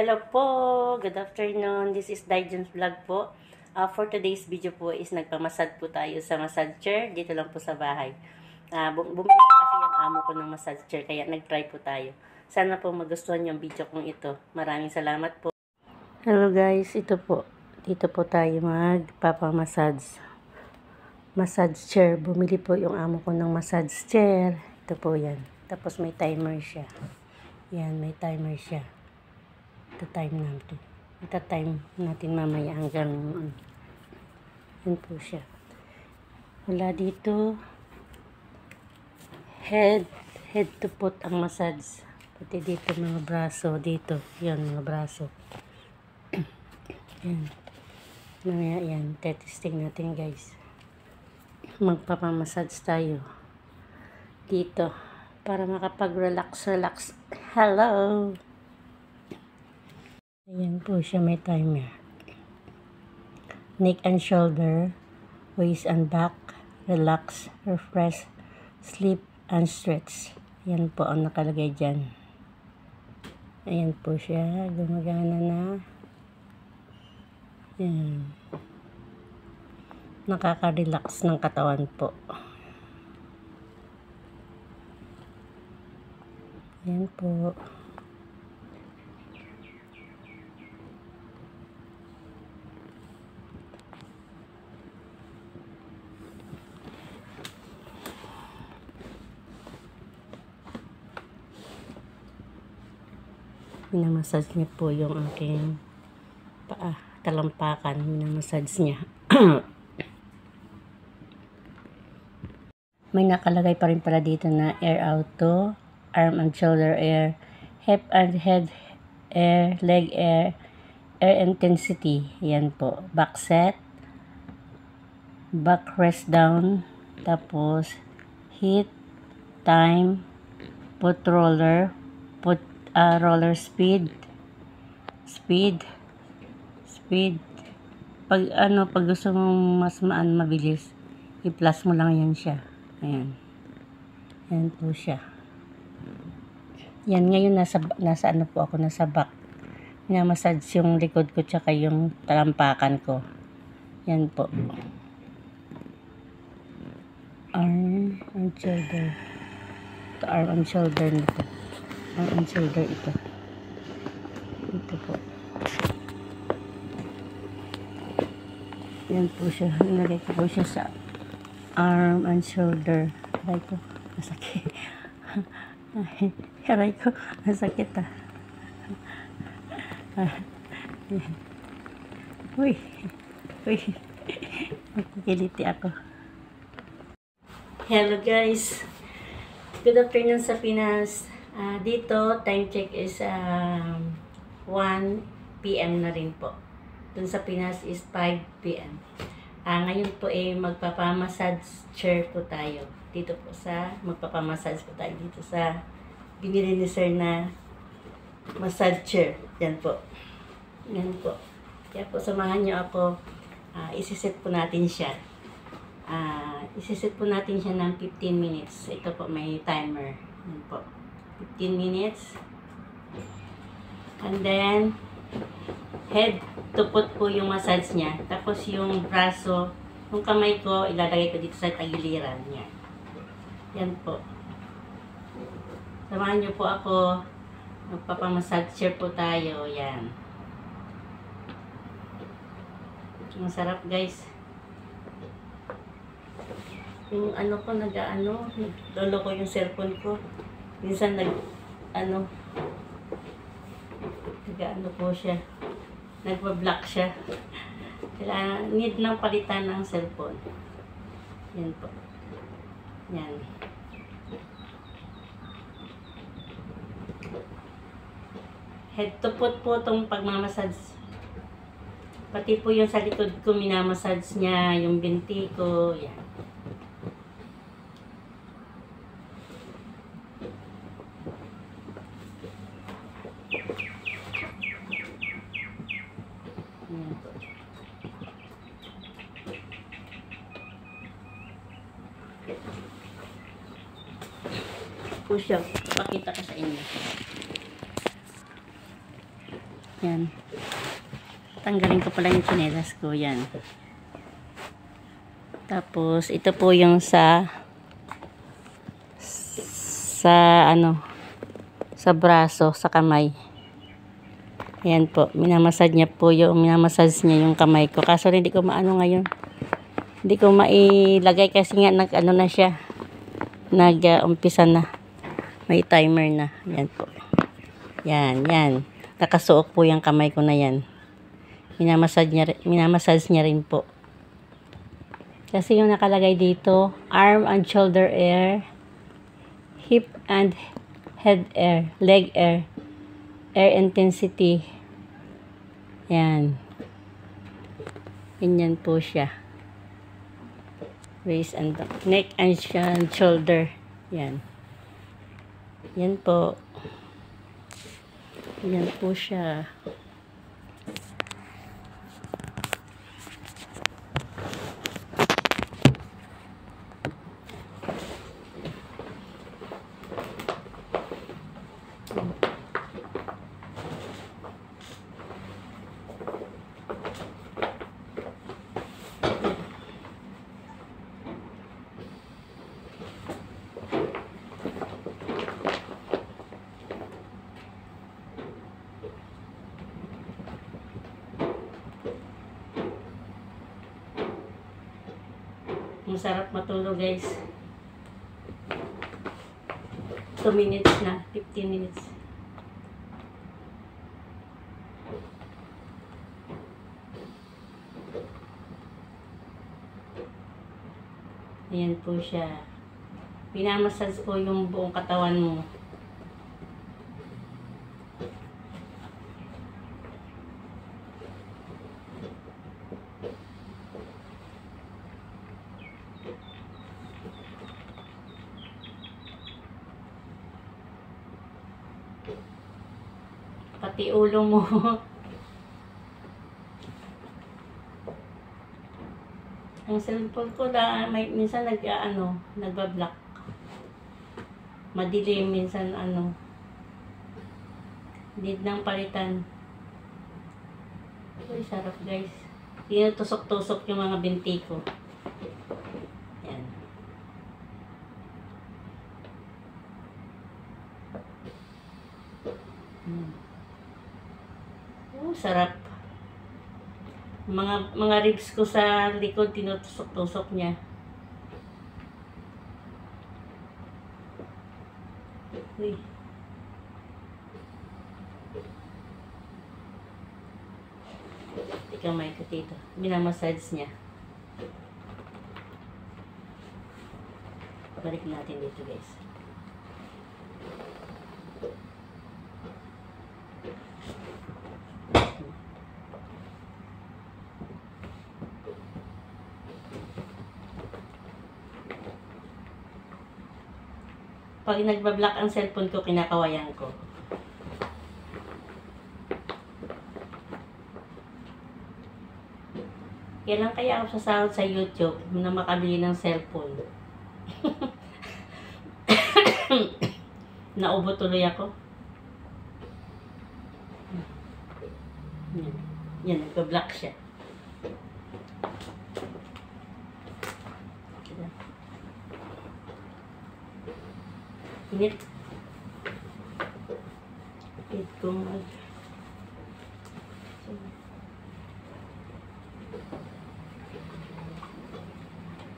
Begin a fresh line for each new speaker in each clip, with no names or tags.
Hello po! Good afternoon. This is Daijon's Vlog po. For today's video po is nagpamasad po tayo sa massage chair. Dito lang po sa bahay. Bumili po kasi yung amo ko ng massage chair, kaya nag-try po tayo. Sana po magustuhan yung video kong ito. Maraming salamat po. Hello guys, ito po. Dito po tayo magpapamassage. Massage chair. Bumili po yung amo ko ng massage chair. Ito po yan. Tapos may timer siya. Yan, may timer siya. Ita-time natin mamaya hanggang yun po siya. Wala dito head to foot ang massage. Pati dito mga braso dito. Yan mga braso. Yan. Mamaya yan. Testing natin guys. Magpapamassage tayo dito para makapag-relax. Hello! Ayan po siya, may timer. Neck and shoulder, waist and back, relax, refresh, sleep, and stretch. Ayan po ang nakalagay dyan. Ayan po siya, gumagana na. Ayan. Nakaka-relax ng katawan po. Ayan po. Minamassage niya po yung aking paa, talampakan. Minamassage niya. May nakalagay pa rin pala dito na air auto, arm and shoulder air, hip and head air, leg air, air intensity. Yan po. Back set, back rest down, tapos heat, time, put roller, put roller speed. Pag gusto mong mas mabilis, i-plus mo lang yan siya. Ayan. Ayan po siya. Yan, ngayon nasa ano po ako, nasa back. Minamassage yung likod ko tsaka yung talampakan ko. Yan po. Arm and shoulder. Ito, arm and shoulder nito. Arm and shoulder ito. Ito po. Yan po siya. Nalagay ko po siya sa arm and shoulder. Aray ko. Masakit. Aray ko. Masakit ah. Uy. Magkikiliti ako. Hello guys. Good afternoon sa Pinas. Dito, time check is 1 PM na rin po. Dun sa Pinas is 5 PM. Ngayon po magpapamassage chair po tayo. Dito po magpapamassage po tayo dito sa binili ni sir na massage chair. Yan po. Yan po. Kaya po samahan niyo ako. Isiset po natin siya. Isiset po natin siya ng 15 minutes. Ito po may timer. Yan po. 15 minutes. And then, head to foot po yung massage niya. Tapos yung braso, yung kamay ko, ilalagay ko dito sa tagiliran niya. Yan po. Samahan niyo po ako. Magpapamassage chair po tayo. Yan. Masarap guys. Yung ano ko, naglolo ko yung cellphone ko. Minsan nag-ano po siya. Nagpa-block siya. Kailangan, need lang palitan ng cellphone. Yan po. Yan. Head to foot po itong pagmamassage. Pati po yung sa likod ko, minamassage niya, yung binti ko. Yan. Po siya, pakita ko sa inyo. Yan. Tanggalin ko pala yung tsinelas ko. Yan. Tapos, ito po yung sa braso, sa kamay. Ayan po. Minamassage niya yung kamay ko. Kaso hindi ko maano ngayon. Hindi ko mailagay kasi nga nag-ano na siya. Nag-umpisa na. May timer na. Yan po. Yan, yan. Nakasuok po yung kamay ko na yan. Minamassage niya rin po. Kasi yung nakalagay dito, arm and shoulder air, hip and head air, leg air, air intensity. Yan. Ganyan po siya. Waist and neck and shoulder. Yan. Yan po. Yan po siya. Masarap matulog, guys. 2 minutes na. 15 minutes. Ayan po siya. Pinamassage ko yung buong katawan mo. Pati ulo mo. Ang cellphone ko minsan nagbablock. Madilim minsan need ng palitan. Uy, sarap, guys. Tinutusok-tusok yung mga binti ko. Yan. Sarap. Mga ribs ko sa likod, tinutusok-tusok niya. Uy. Kamay ko dito. Minamassage niya. Balik natin dito, guys. Pag nagbablock ang cellphone ko, kinakawayan ko. Kailan kaya ako sasahod sa YouTube na makabili ng cellphone? Naubo tuloy ako. Yan, nagpa-block siya. Init. Init ko mag...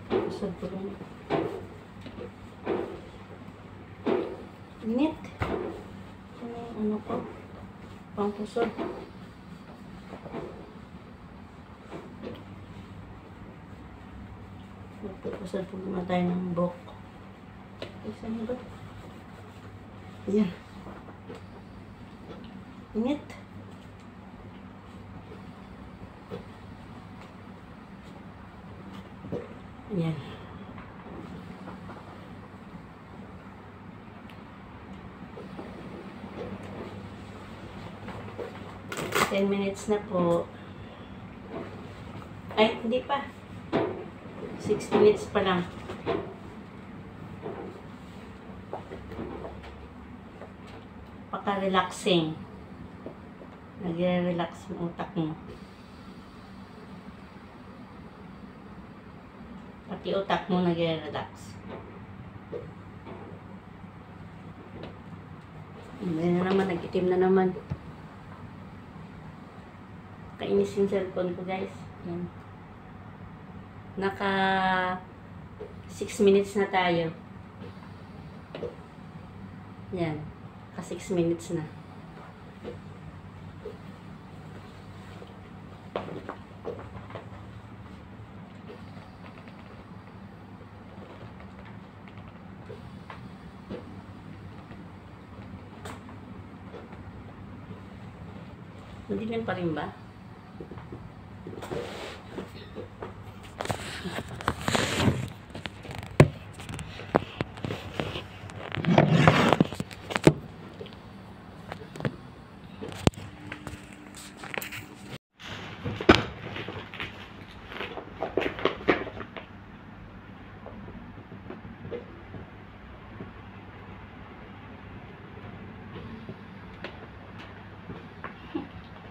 Pusod ko lang. Init. Ano ko? Pangpusod. Magpupusod po naman tayo ng buhok. Isa na ba? Ayan. Init. Ayan. Ten minutes na po. Ay, hindi pa. 6 minutes pa lang. Paka-relaxing. Nagre-relax yung utak mo. Pati utak mo nagre-relax. Hindi na naman, nag-itim na naman. Kainis yung cellphone ko, guys. Yan. Naka 6 minutes na tayo. Yan. Naka 6 minutes na. Madilim pa rin ba?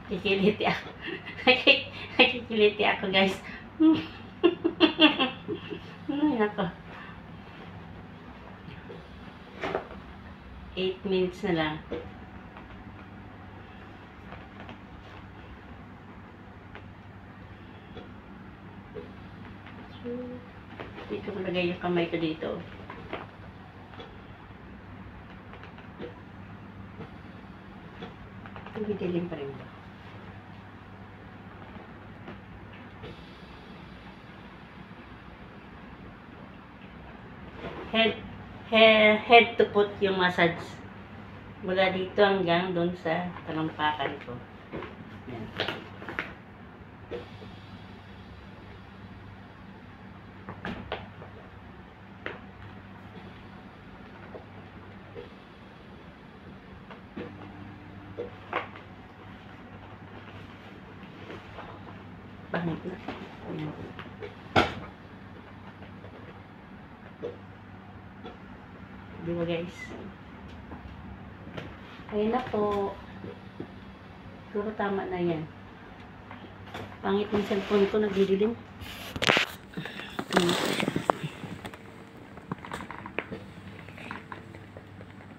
Kikiliti ako. Nakikiliti ako, guys. Ay, nako. 8 minutes na lang. Dito ko lagay yung kamay ko dito. Tumidilim pa rin ba? Head to foot yung massage. Mula dito hanggang doon sa talampakan ko. Yan. Pangit na. Di ba, guys? Ayun na po. Siguro tama na yan. Pangit ng cellphone ko, nagdidilim.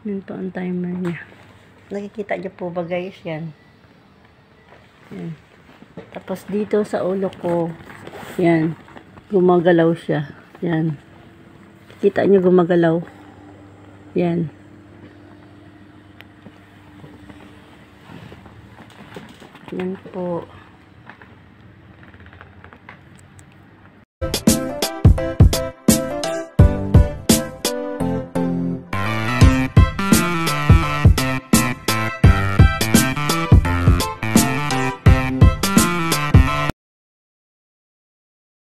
Yan po ang timer niya. Nakikita niyo po ba, guys? Yan. Yan. Tapos dito sa ulo ko, yan. Gumagalaw siya. Yan. Kita niyo gumagalaw. Yan. Yan po.